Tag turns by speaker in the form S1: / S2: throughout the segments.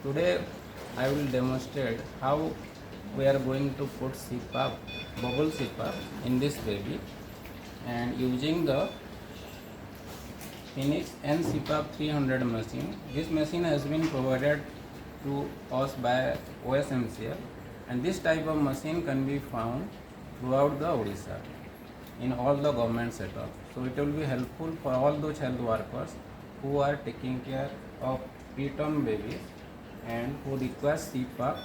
S1: Today I will demonstrate how we are going to put CPAP, bubble CPAP in this baby, and using the Phoenix NCPAP 300 machine. This machine has been provided to us by OSMCL, and this type of machine can be found throughout the Odisha in all the government setup. So it will be helpful for all those health workers who are taking care of preterm babies and who require CPAP,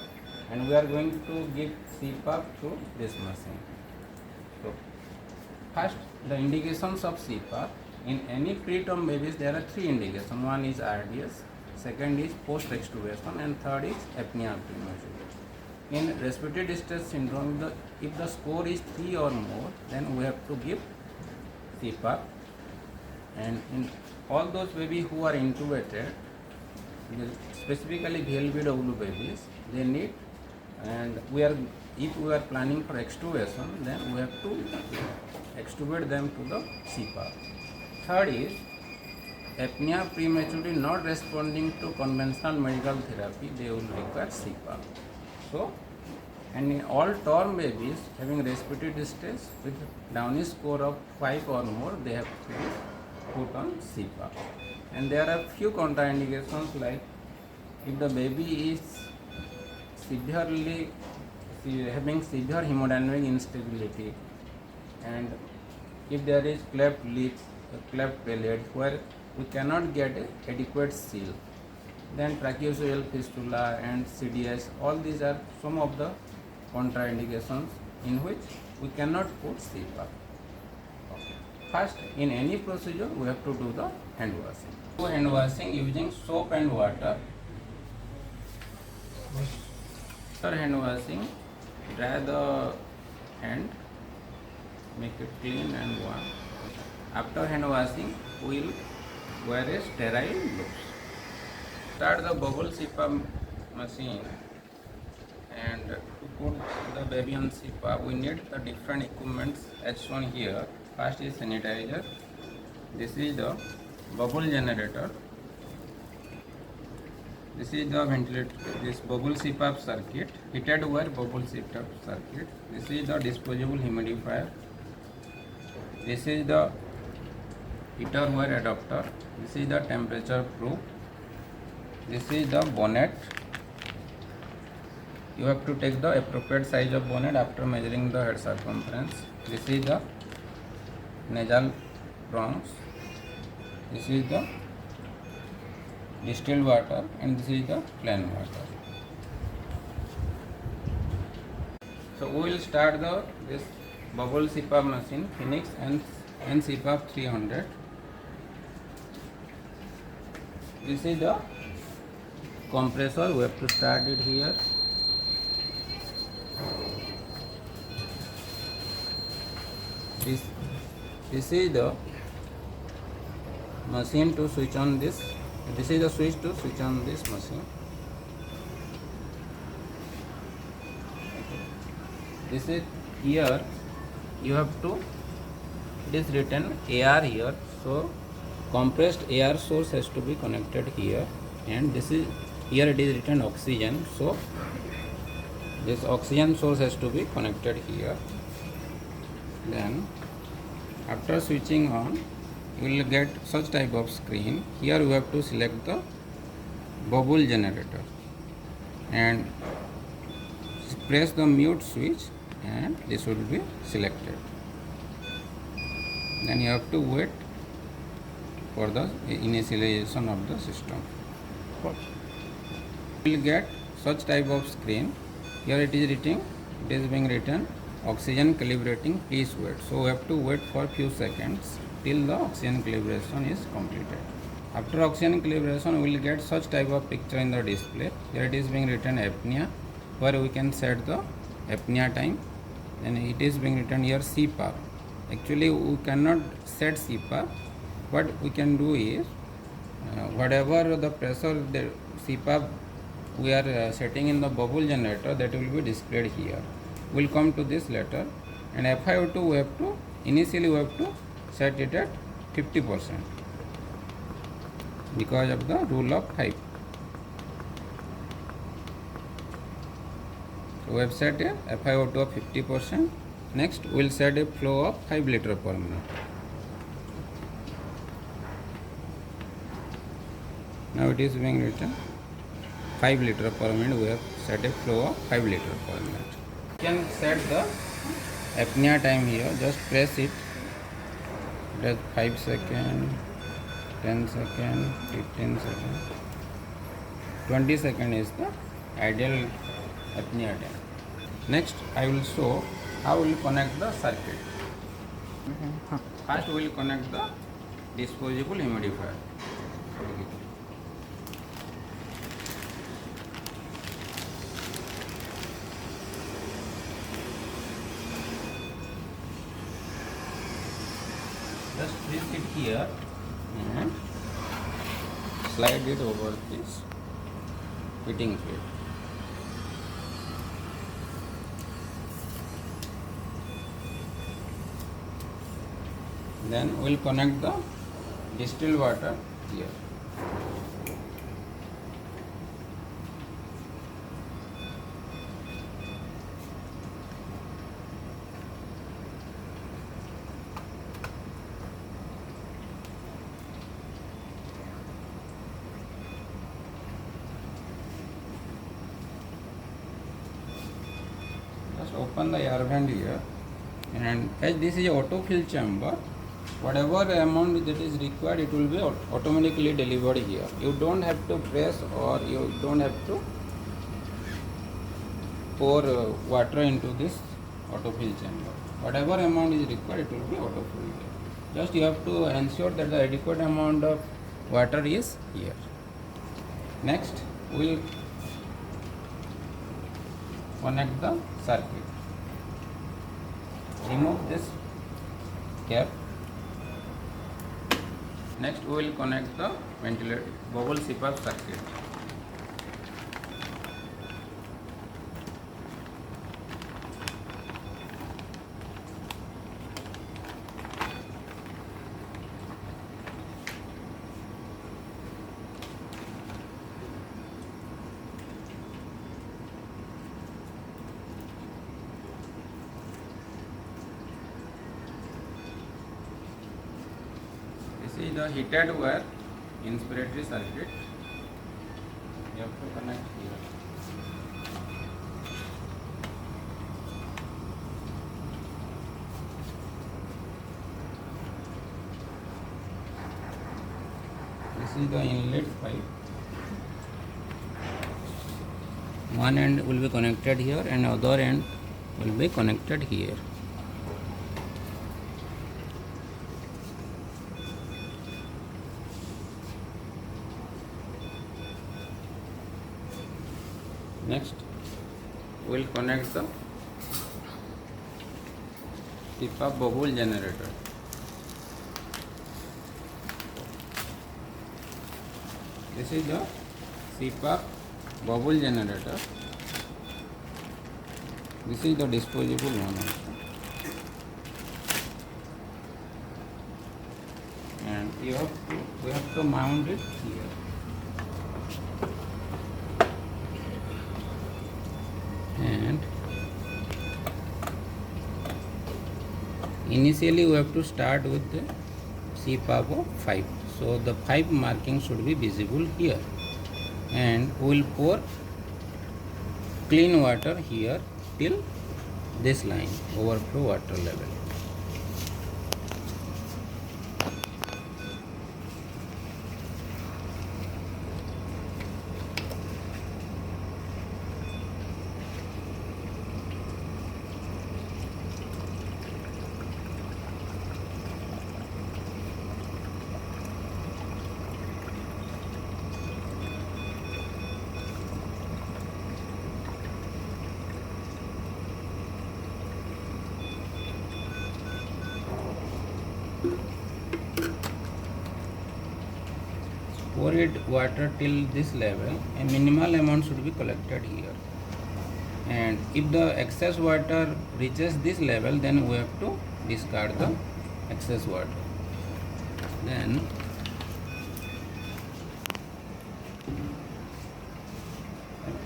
S1: and we are going to give CPAP through this machine. So first, the indications of CPAP. In any preterm babies, there are three indications. One is RDS, second is post-extubation, and third is apnea premature. In respiratory distress syndrome, if the score is 3 or more, then we have to give CPAP. And in all those babies who are intubated, specifically VLBW babies, they need, and if we are planning for extubation, then we have to extubate them to the CPAP. Third is apnea prematurely not responding to conventional medical therapy, they will require CPAP. So, and in all term babies having respiratory distress with Downey score of 5 or more, they have to be put on CPAP. And there are few contraindications, like if the baby is having severe hemodynamic instability, and if there is cleft lip, cleft palate where we cannot get adequate seal, then tracheostomial fistula and CDS, all these are some of the contraindications in which we cannot put CPAP. First, in any procedure, we have to do the hand washing. Do hand washing using soap and water. After hand washing, dry the hand, make it clean and warm. After hand washing, we will wear a sterile gloves. Start the bubble CPAP machine, and to put the baby on CPAP, we need the different equipments as shown here. First is sanitizer. This is the bubble generator. This is the ventilator, this bubble CPAP circuit, heated wire bubble CPAP circuit. This is the disposable humidifier. This is the heater wire adapter. This is the temperature probe. This is the bonnet. You have to take the appropriate size of bonnet after measuring the head circumference. This is the nasal prongs. This is the distilled water, and this is the plain water. So we will start this bubble CPAP machine, Phoenix and CPAP 300. This is the compressor. We have to start it here. This is the machine to switch on this. This is the switch to switch on this machine. This is here. You have to. It is written AR here. So compressed air source has to be connected here, and this is here. It is written oxygen. So this oxygen source has to be connected here. Then after switching on, you will get such type of screen. Here you have to select the bubble generator and press the mute switch, and this will be selected. Then you have to wait for the initialization of the system. You will get such type of screen. Here it is being written oxygen calibrating, please wait. So we have to wait for few seconds till the oxygen calibration is completed. After oxygen calibration, we will get such type of picture in the display. Here it is being written apnea, where we can set the apnea time. Then it is being written here CPAP. Actually we cannot set CPAP. What we can do is whatever the pressure the CPAP we are setting in the bubble generator, that will be displayed here. We will come to this later. And FiO2 initially we have to set it at 50% because of the rule of 5. we have set a FiO2 of 50%. Next we will set a flow of 5 liter per minute. Now it is being written 5 liter per minute. We have set a flow of 5 liter per minute. You can set the apnea time here. Just press it. It has 5 seconds, 10 seconds, 15 seconds, 20 seconds is the ideal apnea time. Next I will show how we will connect the circuit. First we will connect the disposable humidifier. Just place it here and slide it over this fitting plate. Then we will connect the distilled water here. Just open the air vent here, and as this is a auto fill chamber, whatever amount that is required, it will be automatically delivered here. You don't have to press or you don't have to pour water into this autofill chamber. Whatever amount is required, it will be autofilled. Just you have to ensure that the adequate amount of water is here. Next, we will connect the circuit. Remove this cap. Next we will connect the ventilator bubble CPAP circuit. This is the heated wire inspiratory circuit. You have to connect here. This is the inlet pipe. One end will be connected here and other end will be connected here. Next, we will connect the CPAP bubble generator. This is the CPAP bubble generator. This is the disposable one also. And we have to mount it here. And initially we have to start with the CPAP of 5. So the 5 marking should be visible here, and we will pour clean water here till this line, overflow water level. Pour it water till this level. A minimal amount should be collected here, and if the excess water reaches this level, then we have to discard the excess water. Then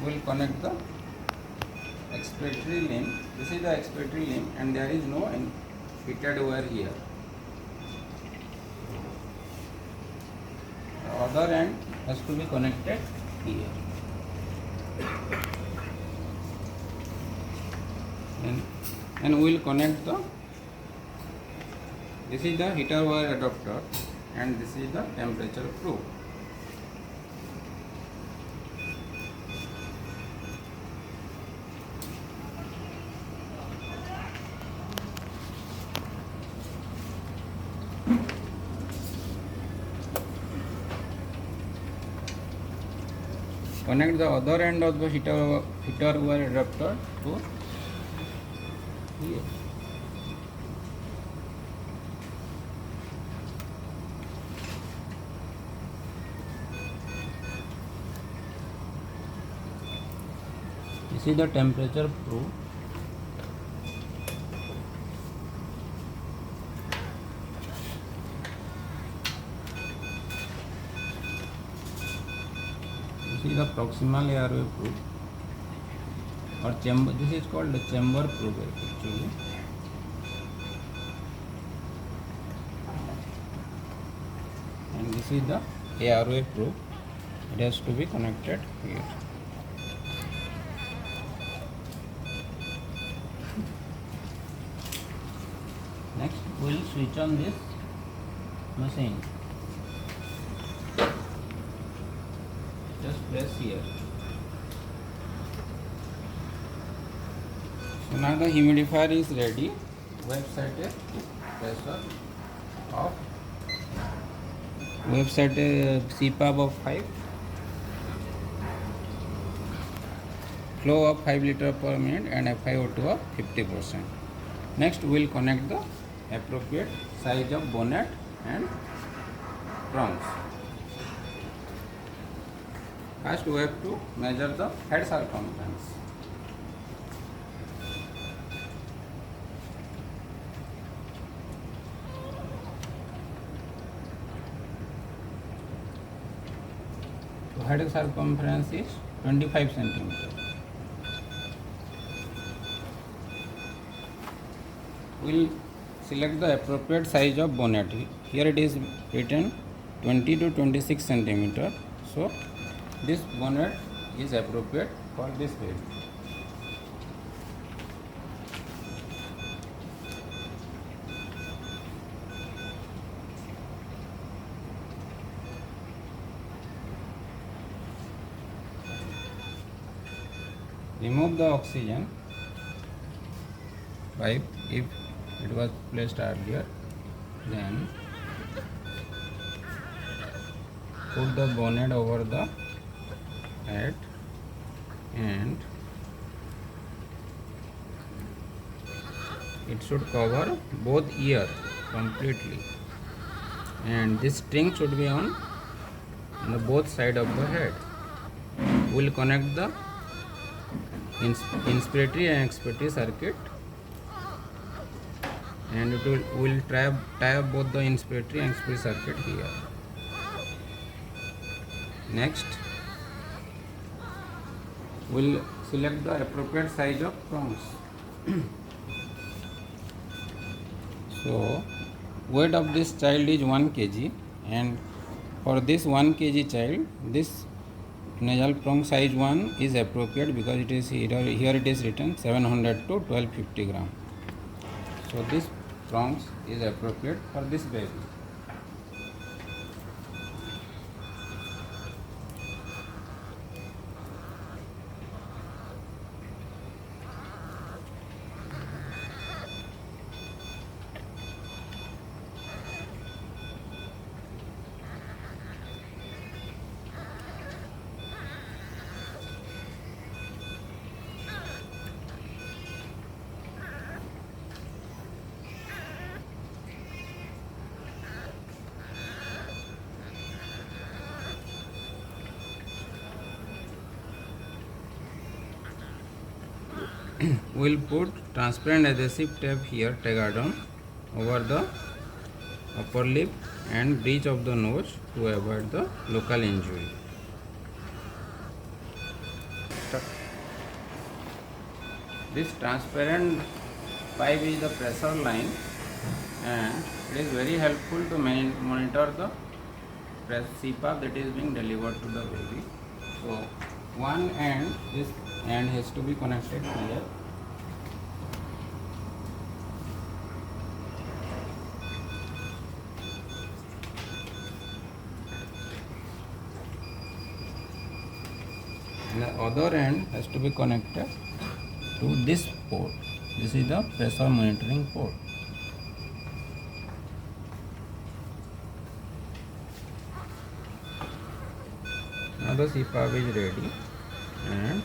S1: we will connect the expiratory limb. This is the expiratory limb, and there is no fitted wire here. The other end has to be connected here. And we will connect the. This is the heater wire adapter, and this is the temperature probe. Connect the other end of the heater wire adapter to here. This is the temperature probe. This is the proximal airway probe or chamber. This is called the chamber probe actually. And this is the airway probe. It has to be connected here. Next, we will switch on this machine. Just press here. So now the humidifier is ready. We have set a pressure of. We have set a CPAP of 5. Flow of 5 liters per minute and FiO2 of 50%. Next, we will connect the appropriate size of bonnet and prongs. First, we have to measure the head circumference. So, head circumference is 25 centimeters. We will select the appropriate size of bonnet. Here it is written 20 to 26 centimeter. So this bonnet is appropriate for this bed. Remove the oxygen pipe if it was placed earlier, then put the bonnet over the head and it should cover both ears completely, and this string should be on the both side of the head. We will connect the inspiratory and expiratory circuit, and it will tie up both the inspiratory and expiratory circuit here. Next, we will select the appropriate size of prongs. So, weight of this child is 1 kg, and for this 1 kg child, this nasal prong size 1 is appropriate because it is here it is written 700 to 1250 gram. So this prongs is appropriate for this baby. We'll put transparent adhesive tape here, Tegaderm, over the upper lip and bridge of the nose to avoid the local injury. This transparent pipe is the pressure line, and it is very helpful to monitor the CPAP that is being delivered to the baby. So one end, this end has to be connected here. And the other end has to be connected to this port. This is the pressure monitoring port. Now the CPAP is ready, and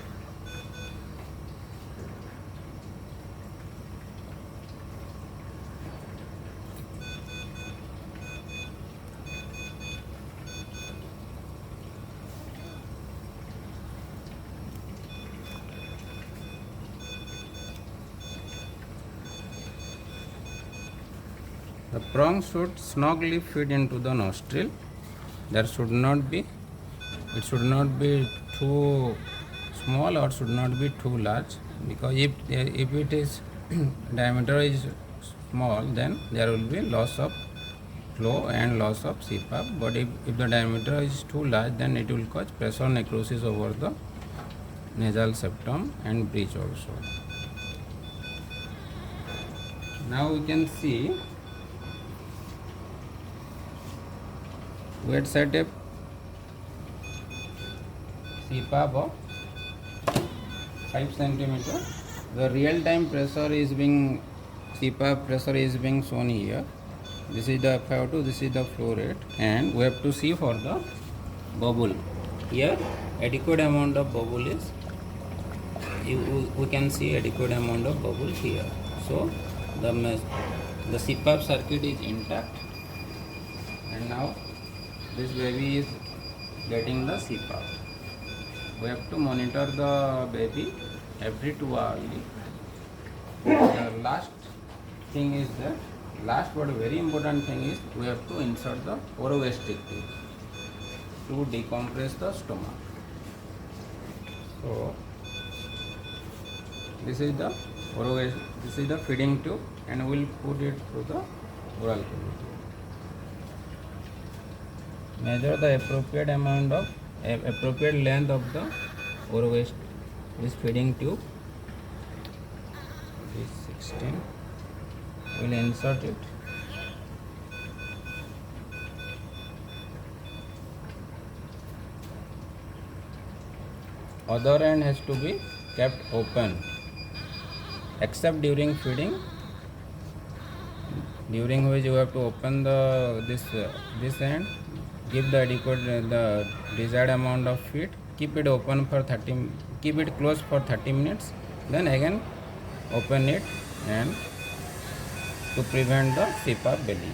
S1: the prong should snugly fit into the nostril. It should not be too small or should not be too large, because if it is diameter is small, then there will be loss of flow and loss of CPAP. But if the diameter is too large, then it will cause pressure necrosis over the nasal septum and bridge also. Now we can see we had set a CPAP of 5 centimeter. The real time pressure is being CPAP pressure is being shown here. This is the FiO2, this is the flow rate, and we have to see for the bubble. Here adequate amount of bubble is, we can see adequate amount of bubble here. So the CPAP circuit is intact, and now this baby is getting the CPAP. We have to monitor the baby every 2 hours. The last thing is that, last but very important thing is, we have to insert the orogastric tube to decompress the stomach. So this is the feeding tube, and we will put it through the oral cavity. Measure the appropriate length of the this feeding tube. This 16. We will insert it. Other end has to be kept open, except during feeding, during which you have to open this end. Give the adequate the desired amount of feed. Keep it open for keep it closed for 30 minutes. Then again open it, and to prevent the CPAP belly.